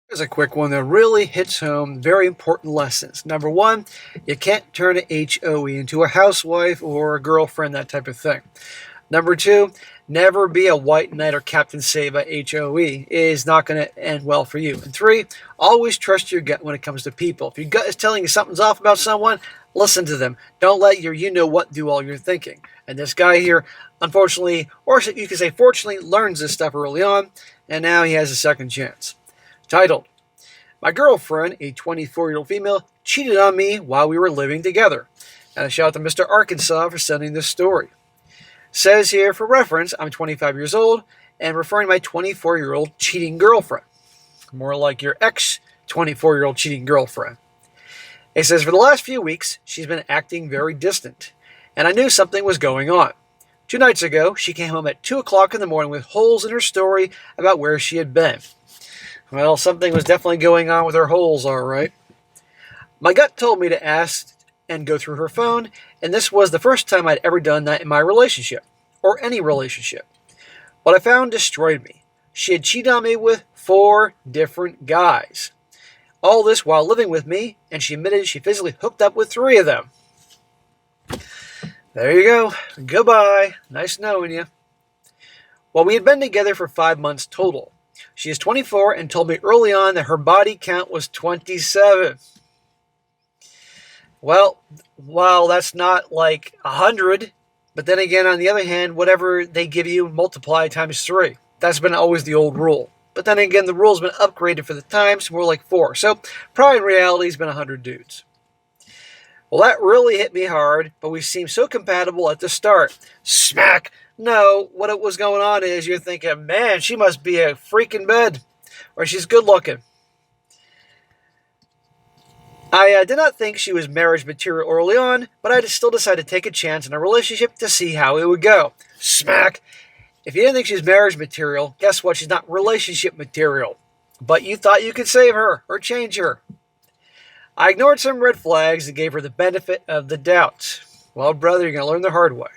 Here's a quick one that really hits home very important lessons. Number one, you can't turn a HOE into a housewife or a girlfriend, that type of thing. Number two, never be a white knight or Captain Save a HOE is not going to end well for you. And three, always trust your gut when it comes to people. If your gut is telling you something's off about someone, listen to them. Don't let your you know what do all your thinking. And this guy here, unfortunately, or you could say fortunately, learns this stuff early on, and now he has a second chance. Titled, My Girlfriend, a 24-year-old female, cheated on me while we were living together. And a shout out to Mr. Arkansas for sending this story. Says here, for reference, I'm 25 years old and referring to my 24-year-old cheating girlfriend. More like your ex-24-year-old cheating girlfriend. It says, for the last few weeks, she's been acting very distant, and I knew something was going on. 2 nights ago, she came home at 2 o'clock in the morning with holes in her story about where she had been. Well, something was definitely going on with her holes, all right. My gut told me to ask and go through her phone, and this was the first time I'd ever done that in my relationship, or any relationship. What I found destroyed me. She had cheated on me with 4 different guys. All this while living with me, and she admitted she physically hooked up with 3 of them. There you go. Goodbye. Nice knowing you. Well, we had been together for 5 months total. She is 24 and told me early on that her body count was 27. Well, while that's not like 100, but then again, on the other hand, whatever they give you, multiply times 3. That's been always the old rule. But then again, the rule's been upgraded for the times, more like 4. So probably in reality, it's been 100 dudes. Well, that really hit me hard, but we seemed so compatible at the start. Smack! No, what was going on is you're thinking, man, she must be a freak in bed, or she's good looking. I did not think she was marriage material early on, but I still decided to take a chance in a relationship to see how it would go. Smack! If you didn't think she's marriage material, guess what? She's not relationship material. But you thought you could save her or change her. I ignored some red flags and gave her the benefit of the doubt. Well, brother, you're going to learn the hard way.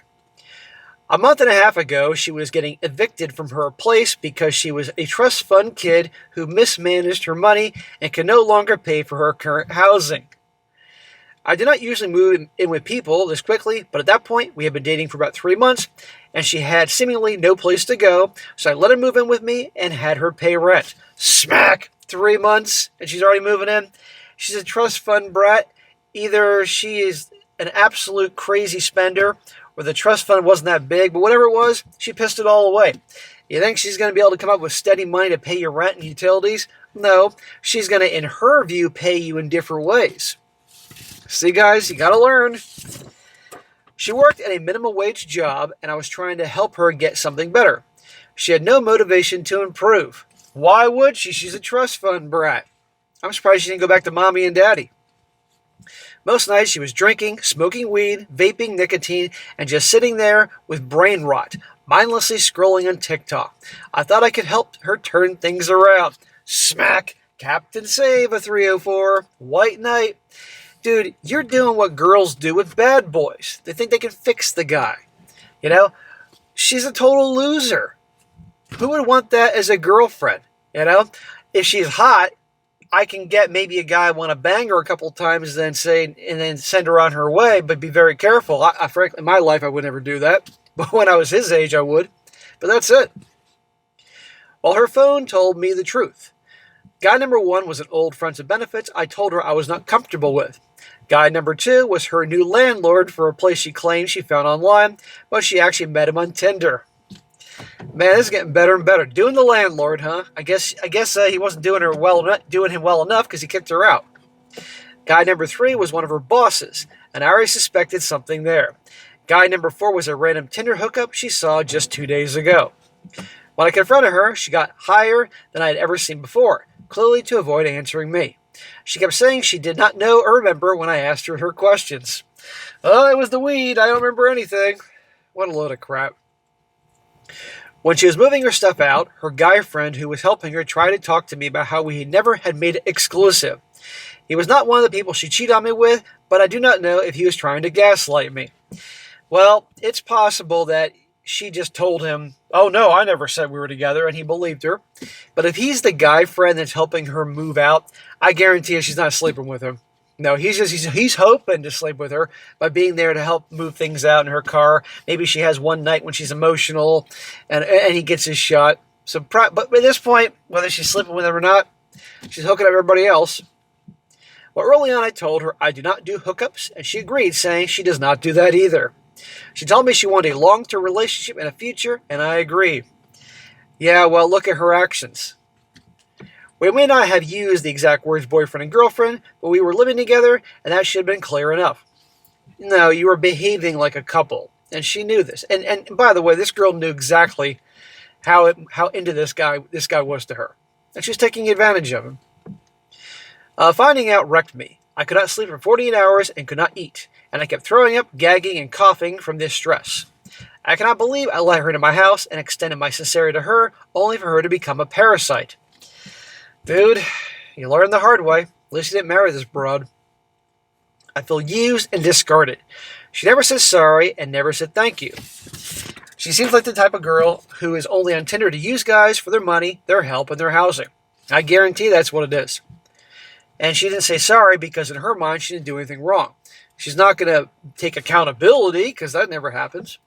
A month and a half ago, she was getting evicted from her place because she was a trust fund kid who mismanaged her money and could no longer pay for her current housing. I did not usually move in with people this quickly, but at that point, we had been dating for about 3 months, and she had seemingly no place to go, so I let her move in with me and had her pay rent. Smack! 3 months, and she's already moving in. She's a trust fund brat. Either she is an absolute crazy spender, or the trust fund wasn't that big, but whatever it was, she pissed it all away. You think she's going to be able to come up with steady money to pay your rent and utilities? No, she's going to, in her view, pay you in different ways. See, guys, you got to learn. She worked at a minimum wage job, and I was trying to help her get something better. She had no motivation to improve. Why would she? She's a trust fund brat. I'm surprised she didn't go back to mommy and daddy. Most nights she was drinking, smoking weed, vaping nicotine, and just sitting there with brain rot, mindlessly scrolling on TikTok. I thought I could help her turn things around. Smack! Captain Save a 304. White Knight. Dude, you're doing what girls do with bad boys. They think they can fix the guy. You know? She's a total loser. Who would want that as a girlfriend? You know? If she's hot, I can get maybe a guy want to bang her a couple times and then send her on her way, but be very careful. I frankly, in my life, I would never do that. But when I was his age, I would. But that's it. Well, her phone told me the truth. Guy number 1 was an old friend of benefits I told her I was not comfortable with. Guy number 2 was her new landlord for a place she claimed she found online, but she actually met him on Tinder. Man, this is getting better and better. Doing the landlord, huh? I guess he wasn't doing him well enough because he kicked her out. Guy number 3 was one of her bosses, and I already suspected something there. Guy number 4 was a random Tinder hookup she saw just 2 days ago. When I confronted her, she got higher than I had ever seen before, clearly to avoid answering me. She kept saying she did not know or remember when I asked her questions. Oh, it was the weed. I don't remember anything. What a load of crap. When she was moving her stuff out, her guy friend who was helping her tried to talk to me about how we never had made it exclusive. He was not one of the people she cheated on me with, but I do not know if he was trying to gaslight me. Well, it's possible that she just told him, "Oh no, I never said we were together," and he believed her. But if he's the guy friend that's helping her move out, I guarantee you she's not sleeping with him. No, he's hoping to sleep with her by being there to help move things out in her car. Maybe she has one night when she's emotional, and he gets his shot. So, but at this point, whether she's sleeping with him or not, she's hooking up everybody else. Well, early on, I told her I do not do hookups, and she agreed, saying she does not do that either. She told me she wanted a long-term relationship and a future, and I agree. Yeah, well, look at her actions. We may not have used the exact words boyfriend and girlfriend, but we were living together, and that should have been clear enough. No, you were behaving like a couple, and she knew this. And by the way, this girl knew exactly how into this guy was to her, and she was taking advantage of him. Finding out wrecked me. I could not sleep for 48 hours and could not eat, and I kept throwing up, gagging, and coughing from this stress. I cannot believe I let her into my house and extended my sincerity to her, only for her to become a parasite. Dude, you learned the hard way. At least you didn't marry this broad. I feel used and discarded. She never said sorry and never said thank you. She seems like the type of girl who is only on Tinder to use guys for their money, their help, and their housing. I guarantee that's what it is. And she didn't say sorry because in her mind she didn't do anything wrong. She's not going to take accountability because that never happens.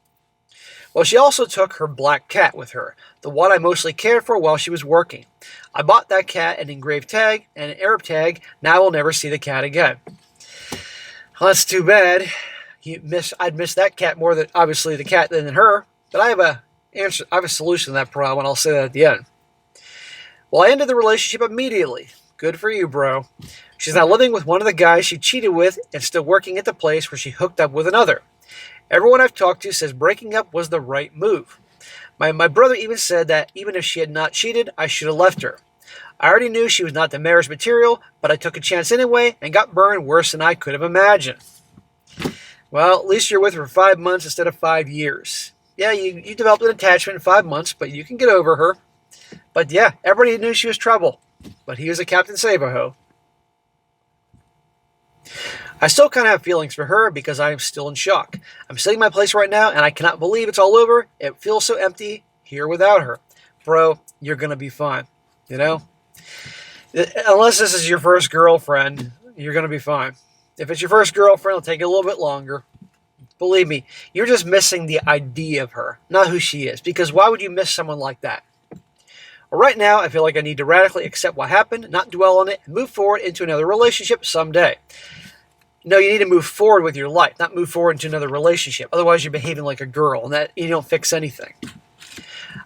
Well, she also took her black cat with her, the one I mostly cared for while she was working. I bought that cat an engraved tag and an Arab tag. Now I will never see the cat again. Well, that's too bad. I'd miss that cat more than obviously the cat than her. But I have a solution to that problem, and I'll say that at the end. Well, I ended the relationship immediately. Good for you, bro. She's now living with one of the guys she cheated with and still working at the place where she hooked up with another. Everyone I've talked to says breaking up was the right move. My brother even said that even if she had not cheated, I should have left her. I already knew she was not the marriage material, but I took a chance anyway and got burned worse than I could have imagined. Well, at least you're with her for 5 months instead of 5 years. Yeah, you developed an attachment in 5 months, but you can get over her. But yeah, everybody knew she was trouble. But he was a Captain Save-A-Ho. I still kind of have feelings for her because I am still in shock. I'm sitting in my place right now and I cannot believe it's all over. It feels so empty here without her. Bro, you're going to be fine. You know? Unless this is your first girlfriend, you're going to be fine. If it's your first girlfriend, it'll take a little bit longer. Believe me, you're just missing the idea of her, not who she is. Because why would you miss someone like that? Well, right now, I feel like I need to radically accept what happened, not dwell on it, and move forward into another relationship someday. No, you need to move forward with your life, not move forward into another relationship. Otherwise, you're behaving like a girl, and that you don't fix anything.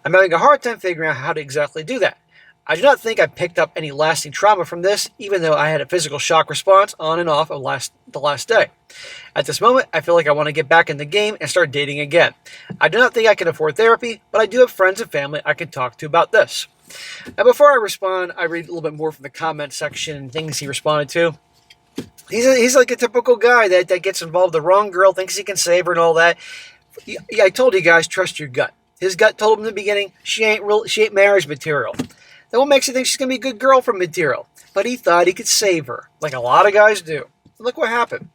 I'm having a hard time figuring out how to exactly do that. I do not think I picked up any lasting trauma from this, even though I had a physical shock response on and off of the last day. At this moment, I feel like I want to get back in the game and start dating again. I do not think I can afford therapy, but I do have friends and family I can talk to about this. Now, before I respond, I read a little bit more from the comment section and things he responded to. He's like a typical guy that gets involved. The wrong girl thinks he can save her and all that. I told you guys, trust your gut. His gut told him in the beginning she ain't marriage material. Then what makes you think she's gonna be a good girlfriend material? But he thought he could save her, like a lot of guys do. Look what happened.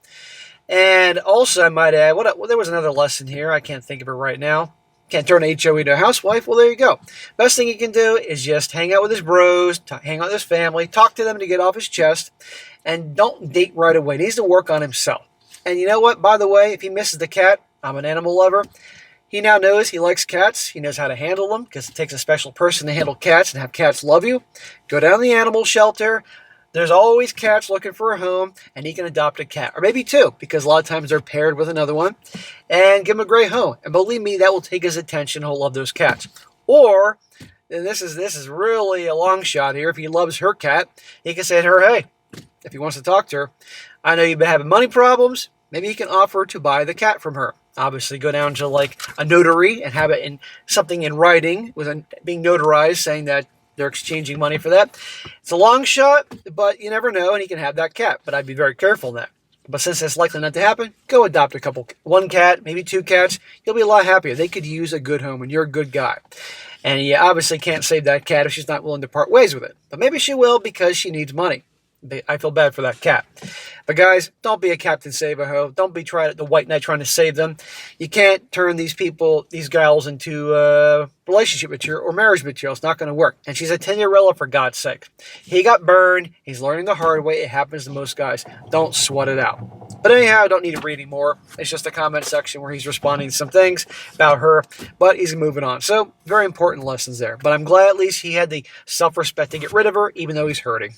And also, I might add, there was another lesson here. I can't think of it right now. Can't turn a HOE to a housewife? Well, there you go. Best thing he can do is just hang out with his bros, hang out with his family, talk to them to get off his chest, and don't date right away. He needs to work on himself. And you know what? By the way, if he misses the cat, I'm an animal lover. He now knows he likes cats. He knows how to handle them because it takes a special person to handle cats and have cats love you. Go down to the animal shelter. There's always cats looking for a home, and he can adopt a cat. Or maybe two, because a lot of times they're paired with another one. And give him a great home. And believe me, that will take his attention. He'll love those cats. Or, and this is really a long shot here, if he loves her cat, he can say to her, hey, if he wants to talk to her, I know you've been having money problems. Maybe he can offer to buy the cat from her. Obviously, go down to like a notary and have it in something in writing with being notarized saying that they're exchanging money for that. It's a long shot, but you never know, and he can have that cat. But I'd be very careful in that. But since that's likely not to happen, go adopt one cat, maybe 2 cats. You'll be a lot happier. They could use a good home, and you're a good guy. And you obviously can't save that cat if she's not willing to part ways with it. But maybe she will because she needs money. I feel bad for that cat. But guys, don't be a Captain Save-A-Ho. Don't be the white knight trying to save them. You can't turn these gals into relationship material or marriage material. It's not going to work. And she's a Tinderella, for God's sake. He got burned. He's learning the hard way. It happens to most guys. Don't sweat it out. But anyhow, I don't need to read anymore. It's just a comment section where he's responding to some things about her, but he's moving on. So, very important lessons there. But I'm glad at least he had the self-respect to get rid of her, even though he's hurting.